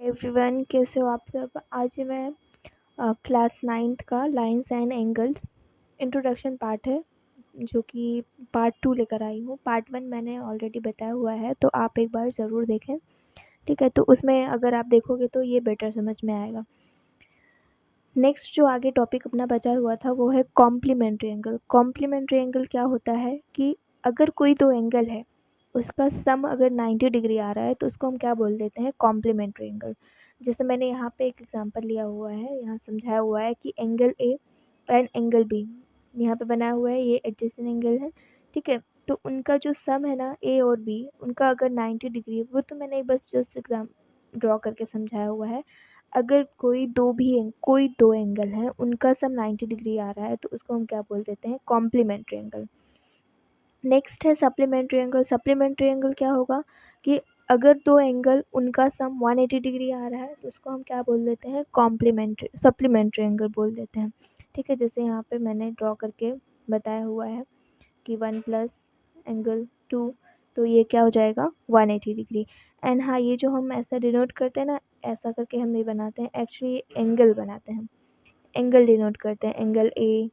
Everyone, कैसे हो आप सब। आज मैं क्लास 9th का lines and angles introduction part है जो कि पार्ट 2 लेकर आई हूँ। पार्ट 1 मैंने ऑलरेडी बताया हुआ है, तो आप एक बार ज़रूर देखें, ठीक है। तो उसमें अगर आप देखोगे तो ये बेटर समझ में आएगा। नेक्स्ट जो आगे टॉपिक अपना बचा हुआ था वो है कॉम्प्लीमेंट्री एंगल। कॉम्प्लीमेंट्री एंगल क्या होता है कि अगर कोई दो एंगल है, उसका सम अगर 90 डिग्री आ रहा है तो उसको हम क्या बोल देते हैं, कॉम्प्लीमेंट्री एंगल। जैसे मैंने यहाँ पे एक एग्जांपल लिया हुआ है, यहाँ समझाया हुआ है कि angle A and angle B यहाँ पे बनाया हुआ है, ये एडजेसेंट एंगल है, ठीक है। तो उनका जो सम है ना, ए और बी, उनका अगर 90 डिग्री है, वो तो मैंने बस जस्ट एग्जाम ड्रॉ करके समझाया हुआ है। अगर कोई दो एंगल हैं, उनका सम 90 डिग्री आ रहा है तो उसको हम क्या बोल देते हैं, कॉम्प्लीमेंट्री एंगल। नेक्स्ट है सप्लीमेंट्री एंगल। सप्लीमेंट्री एंगल क्या होगा कि अगर दो एंगल उनका सम 180 डिग्री आ रहा है तो उसको हम क्या बोल देते हैं, सप्लीमेंट्री एंगल बोल देते हैं, ठीक है। जैसे यहाँ पे मैंने ड्रॉ करके बताया हुआ है कि 1 प्लस एंगल 2, तो ये क्या हो जाएगा 180 डिग्री। एंड हाँ, ये जो हम ऐसा डिनोट करते हैं ना, ऐसा करके हम नहीं बनाते हैं, एक्चुअली एंगल बनाते हैं, एंगल डिनोट करते हैं, एंगल ए,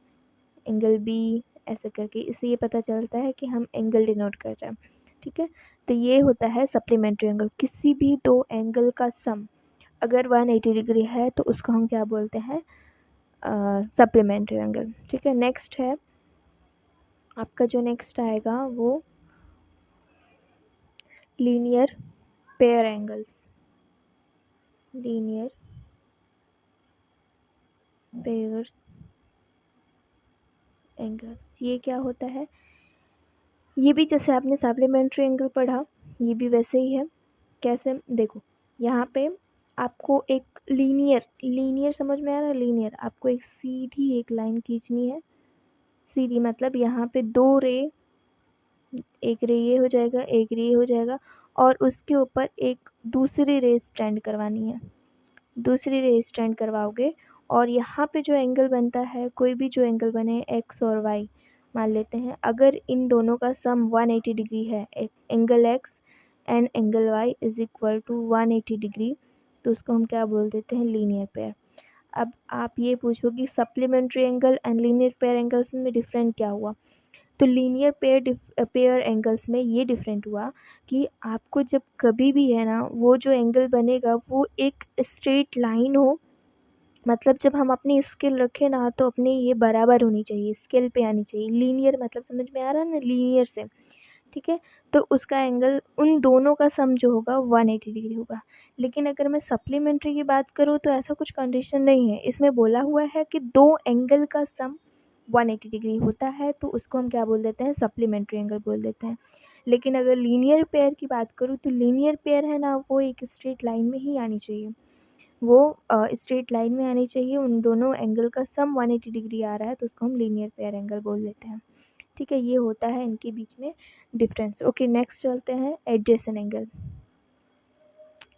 एंगल बी, ऐसे करके। इससे ये पता चलता है कि हम एंगल डिनोट कर रहे हैं, ठीक है। तो ये होता है सप्लीमेंट्री एंगल। किसी भी दो एंगल का सम अगर 180 डिग्री है तो उसको हम क्या बोलते हैं, सप्लीमेंट्री एंगल, ठीक है। नेक्स्ट है आपका, जो नेक्स्ट आएगा वो linear pair angles. Linear pairs angles, ये क्या होता है, ये भी जैसे आपने सप्लीमेंट्री एंगल पढ़ा, ये भी वैसे ही है। कैसे, देखो यहाँ पे आपको एक लीनियर समझ में आ रहा है। लीनियर आपको एक सीधी एक लाइन खींचनी है, सीधी मतलब यहाँ पे दो रे, एक रे ये हो जाएगा, एक रे ये हो जाएगा, और उसके ऊपर एक दूसरी रे स्टैंड करवानी है। दूसरी रे स्टैंड करवाओगे और यहाँ पे जो एंगल बनता है, कोई भी जो एंगल बने एक्स और वाई मान लेते हैं, अगर इन दोनों का सम 180 डिग्री है, angle X and angle Y is equal to 180 degree, तो उसको हम क्या बोल देते हैं, लीनियर पेयर। अब आप ये पूछो कि supplementary angle and linear pair angles में डिफरेंट क्या हुआ। तो लीनियर पेयर एंगल्स में ये डिफरेंट हुआ कि आपको जब कभी भी है ना, वो जो एंगल बनेगा वो एक स्ट्रेट लाइन हो, मतलब जब हम अपनी स्केल रखें ना तो अपनी ये बराबर होनी चाहिए, स्केल पे आनी चाहिए। लीनियर मतलब समझ में आ रहा है ना, लीनियर से, ठीक है। तो उसका एंगल उन दोनों का सम जो होगा 180 डिग्री होगा। लेकिन अगर मैं सप्लीमेंट्री की बात करूँ तो ऐसा कुछ कंडीशन नहीं है, इसमें बोला हुआ है कि दो एंगल का सम 180 डिग्री होता है तो उसको हम क्या बोल देते हैं, सप्लीमेंट्री एंगल बोल देते हैं। लेकिन अगर लीनियर पेयर की बात करूँ तो लीनियर पेयर है ना, वो एक स्ट्रेट लाइन में ही आनी चाहिए, वो स्ट्रेट लाइन में आनी चाहिए। उन दोनों एंगल का सम 180 डिग्री आ रहा है तो उसको हम लीनियर पेयर एंगल बोल देते हैं, ठीक है। ये होता है इनके बीच में डिफरेंस। ओके, नेक्स्ट चलते हैं एडजेसेंट एंगल।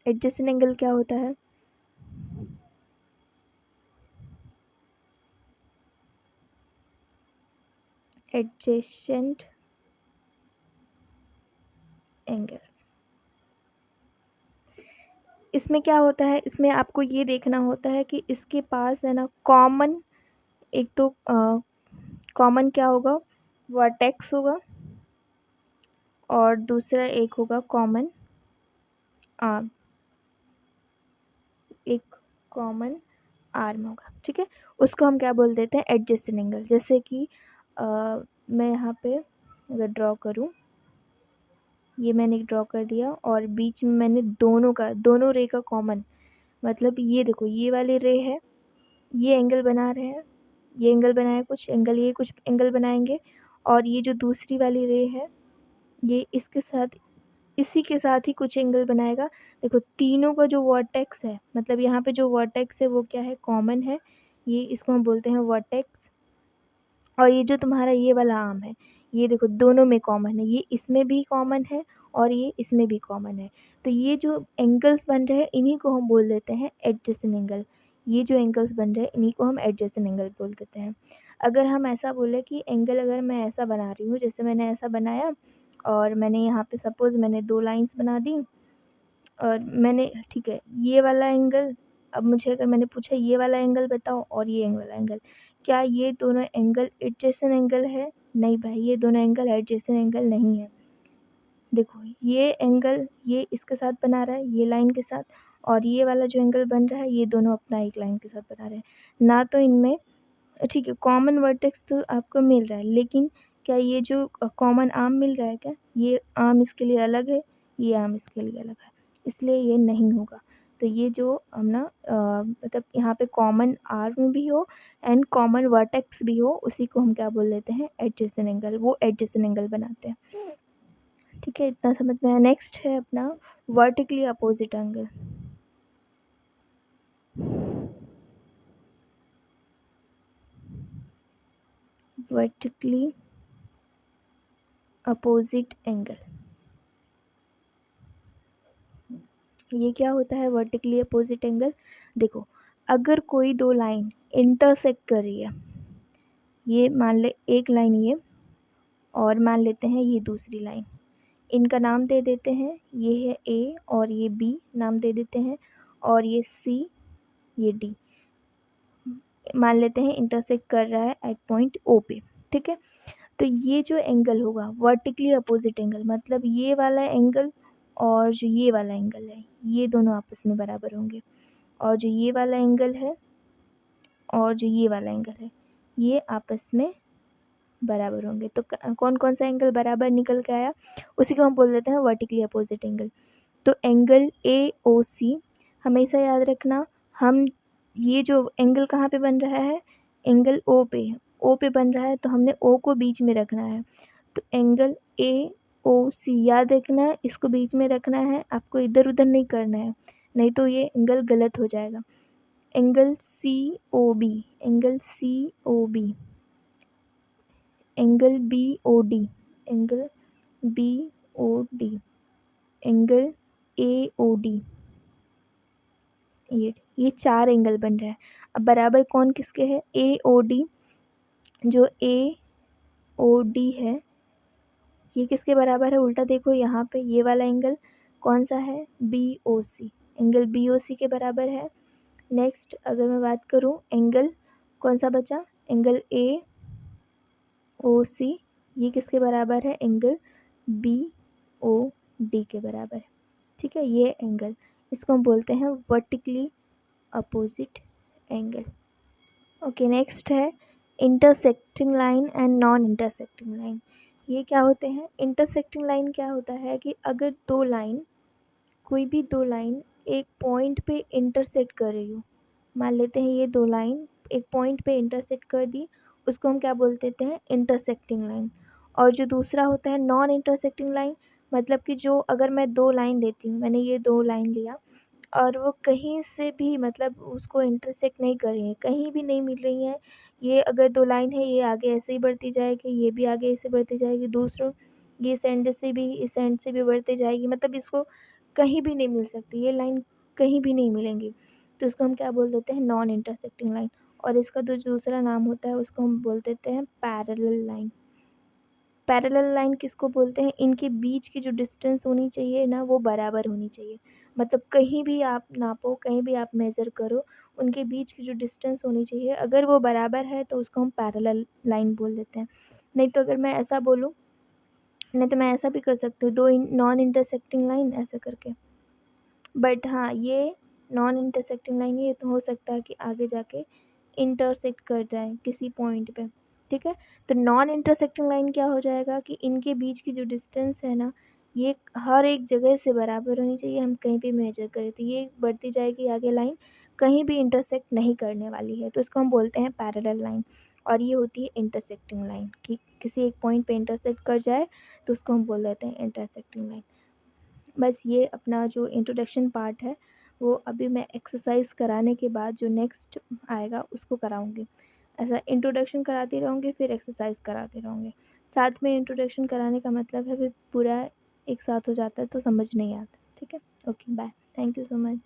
एडजेसेंट एंगल क्या होता है, एडजेसेंट एंगल्स, इसमें क्या होता है, इसमें आपको ये देखना होता है कि इसके पास है ना कॉमन, एक तो कॉमन क्या होगा, वर्टेक्स होगा, और दूसरा एक होगा कॉमन आर्म, एक कॉमन आर्म होगा, ठीक है। उसको हम क्या बोल देते हैं, एडजेसेंट एंगल। जैसे कि मैं यहाँ पे अगर ड्रॉ करूँ, ये मैंने ड्रॉ कर दिया और बीच में मैंने दोनों रे का कॉमन, मतलब ये देखो ये वाली रे है, ये एंगल बना रहे हैं, ये एंगल बनाए कुछ एंगल, ये कुछ एंगल बनाएंगे, और ये जो दूसरी वाली रे है ये इसके साथ, इसी के साथ ही कुछ एंगल बनाएगा। देखो तीनों का जो वर्टेक्स है, मतलब यहाँ पे जो वर्टेक्स है वो क्या है, कॉमन है, ये इसको हम बोलते हैं वर्टेक्स। और ये जो तुम्हारा ये वाला आर्म है, ये देखो दोनों में कॉमन है, ये इसमें भी कॉमन है और ये इसमें भी कॉमन है। तो ये जो एंगल्स बन रहे हैं इन्हीं को हम बोल देते हैं एडजेसेंट एंगल। ये जो एंगल्स बन रहे हैं इन्हीं को हम एडजेसेंट एंगल बोल देते हैं। अगर हम ऐसा बोले कि एंगल अगर मैं ऐसा बना रही हूँ, जैसे मैंने ऐसा बनाया और मैंने यहाँ पे सपोज़ मैंने 2 लाइन्स बना दी, और मैंने ठीक है, ये वाला एंगल, अब मुझे अगर मैंने पूछा ये वाला एंगल बताओ और ये वाला एंगल, क्या ये दोनों एंगल एडजेसेंट एंगल है? नहीं भाई, ये दोनों एंगल एडजेसेंट एंगल नहीं है। देखो ये एंगल ये इसके साथ बना रहा है, ये लाइन के साथ, और ये वाला जो एंगल बन रहा है ये दोनों अपना एक लाइन के साथ बना रहे हैं। ना तो इनमें ठीक है कॉमन वर्टेक्स तो आपको मिल रहा है, लेकिन क्या ये जो कॉमन आर्म मिल रहा है क्या? ये आर्म इसके लिए अलग है, ये आर्म इसके लिए अलग है, इसलिए ये नहीं होगा। तो ये जो हम ना मतलब यहाँ पे कॉमन आर्म भी हो एंड कॉमन वर्टेक्स भी हो, उसी को हम क्या बोल देते हैं? Adjacent angle. वो एडजेसेंट एंगल बनाते हैं। ठीक है, इतना समझ में आया। नेक्स्ट है अपना vertically opposite angle. Vertically opposite angle, ये क्या होता है वर्टिकली अपोजिट एंगल? देखो, अगर कोई दो लाइन इंटरसेक्ट कर रही है, ये मान ले एक लाइन ये, और मान लेते हैं ये दूसरी लाइन, इनका नाम दे देते हैं, ये है ए और ये बी नाम दे देते हैं, और ये सी ये डी, मान लेते हैं इंटरसेक्ट कर रहा है एट पॉइंट ओ पे। ठीक है, तो ये जो एंगल होगा वर्टिकली अपोजिट एंगल, मतलब ये वाला एंगल और जो ये वाला एंगल है ये दोनों आपस में बराबर होंगे, और जो ये वाला एंगल है और जो ये वाला एंगल है ये आपस में बराबर होंगे। तो कौन कौन सा एंगल बराबर निकल के आया, उसी को हम बोल देते हैं वर्टिकली अपोजिट एंगल। तो एंगल ए ओ सी हमेशा याद रखना, हम ये जो एंगल कहाँ पे बन रहा है? एंगल ओ पे, ओ पे बन रहा है, तो हमने ओ को बीच में रखना है। तो एंगल ए ओ सी याद रखना है, इसको बीच में रखना है, आपको इधर उधर नहीं करना है, नहीं तो ये एंगल गलत हो जाएगा। Angle C O B, angle C O B, angle B O D, angle B O D, angle A O D, ये चार एंगल बन रहा है। अब बराबर कौन किसके है? ए ओ डी, जो ए ओ डी है ये किसके बराबर है? उल्टा देखो यहाँ पे, ये वाला एंगल कौन सा है? बी ओ सी, एंगल बी ओ सी के बराबर है। नेक्स्ट अगर मैं बात करूँ, एंगल कौन सा बचा? एंगल ए ओ सी, ये किसके बराबर है? एंगल बी ओ डी के बराबर है। ठीक है, ये एंगल, इसको हम बोलते हैं vertically opposite angle. Okay, next है intersecting line and non intersecting line. ये क्या होते हैं? इंटरसेक्टिंग लाइन क्या होता है कि अगर दो लाइन, कोई भी दो लाइन एक पॉइंट पे इंटरसेक्ट कर रही हो, मान लेते हैं ये दो लाइन एक पॉइंट पे इंटरसेक्ट कर दी, उसको हम क्या बोल देते हैं? Intersecting line. और जो दूसरा होता है नॉन इंटरसेक्टिंग लाइन, मतलब कि जो अगर मैं दो लाइन लेती हूँ, मैंने ये दो लाइन लिया और वो कहीं से भी मतलब उसको इंटरसेक्ट नहीं कर रही हैं, कहीं भी नहीं मिल रही हैं। ये अगर दो लाइन है, ये आगे ऐसे ही बढ़ती जाएगी, ये भी आगे ऐसे बढ़ती जाएगी, दूसरों ये इस एंड से भी इस एंड से भी बढ़ती जाएगी, मतलब इसको कहीं भी नहीं मिल सकती, ये लाइन कहीं भी नहीं मिलेंगी। तो इसको हम क्या बोल देते हैं? Non intersecting line. और इसका जो दूसरा नाम होता है उसको हम बोल देते हैं पैरेलल लाइन। पैरेलल लाइन किसको बोलते हैं? इनके बीच की जो डिस्टेंस होनी चाहिए ना, वो बराबर होनी चाहिए। मतलब कहीं भी आप नापो, कहीं भी आप मेज़र करो, उनके बीच की जो डिस्टेंस होनी चाहिए, अगर वो बराबर है तो उसको हम पैरेलल लाइन बोल देते हैं। नहीं तो अगर मैं ऐसा बोलूँ, नहीं तो मैं ऐसा भी कर सकती हूँ, दो नॉन इंटरसेक्टिंग लाइन ऐसा करके। बट हाँ, ये नॉन इंटरसेक्टिंग लाइन ये तो हो सकता है कि आगे जाके इंटरसेक्ट कर जाए किसी पॉइंट पे। ठीक है, तो नॉन इंटरसेक्टिंग लाइन क्या हो जाएगा कि इनके बीच की जो डिस्टेंस है ना, ये हर एक जगह से बराबर होनी चाहिए, हम कहीं भी मेजर करें तो ये बढ़ती जाएगी आगे लाइन, कहीं भी इंटरसेक्ट नहीं करने वाली है, तो इसको हम बोलते हैं पैरेलल लाइन। और ये होती है इंटरसेक्टिंग लाइन, कि किसी एक पॉइंट पे इंटरसेक्ट कर जाए तो उसको हम बोल देते हैं इंटरसेक्टिंग लाइन। बस ये अपना जो इंट्रोडक्शन पार्ट है वो अभी मैं एक्सरसाइज कराने के बाद जो नेक्स्ट आएगा उसको कराऊंगी। ऐसा इंट्रोडक्शन कराती रहूँगी, फिर एक्सरसाइज कराती रहूँगी। साथ में इंट्रोडक्शन कराने का मतलब है फिर पूरा एक साथ हो जाता है तो समझ नहीं आता। ठीक है, okay bye, thank you so much.